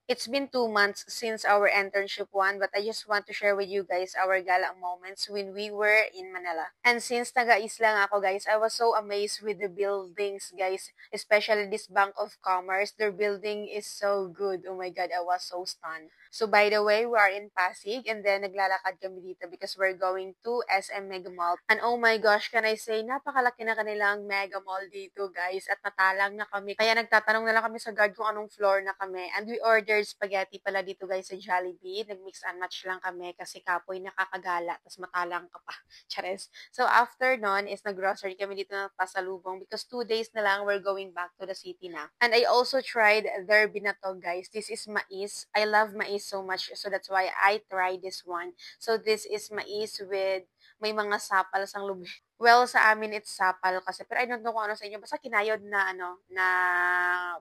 It's been 2 months since our internship one, but I just want to share with you guys our gala moments when we were in Manila. And since taga-is lang ako guys, I was so amazed with the buildings guys, especially this Bank of Commerce. Their building is so good. Oh my God, I was so stunned. So by the way, we are in Pasig and then naglalakad kami dito because we're going to SM Mega Mall. And oh my gosh, can I say, napakalaki na kanilang Mega Mall dito guys at natalang na kami. Kaya nagtatanong na lang kami sa guard kung anong floor na kami. And we ordered spaghetti pala dito guys sa Jollibee. Nag-mix and match lang kami kasi kapoy nakakagala tapos matalang ka pa. Chares. So after nun is nag-grocery kami dito ng pasalubong because 2 days na lang we're going back to the city na. And I also tried their binatog guys. This is mais. I love mais so much so that's why I tried this one. So this is mais with may mga sapal sang lubi. Well, sa amin it's sapal kasi pero I don't know kung ano sa inyo. Basta kinayod na na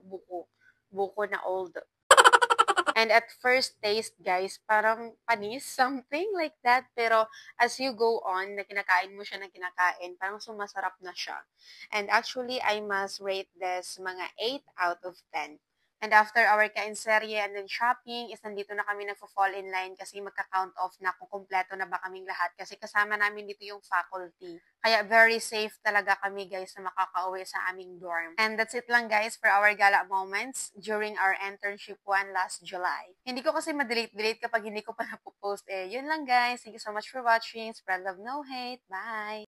buko. Buko na old. And at first taste, guys, parang panis, something like that. Pero as you go on, na kinakain mo siya na kinakain, parang sumasarap na siya. And actually, I must rate this mga 8 out of 10. And after our kainserye and then shopping, is nandito na kami nagfo-fall in line kasi magka-count off na kung kumpleto na ba kaming lahat. Kasi kasama namin dito yung faculty. Kaya very safe talaga kami guys na makakauwi sa aming dorm. And that's it lang guys for our gala moments during our internship one last July. Hindi ko kasi ma-delete kapag hindi ko pa napopost eh. Yun lang guys. Thank you so much for watching. Spread love, no hate. Bye!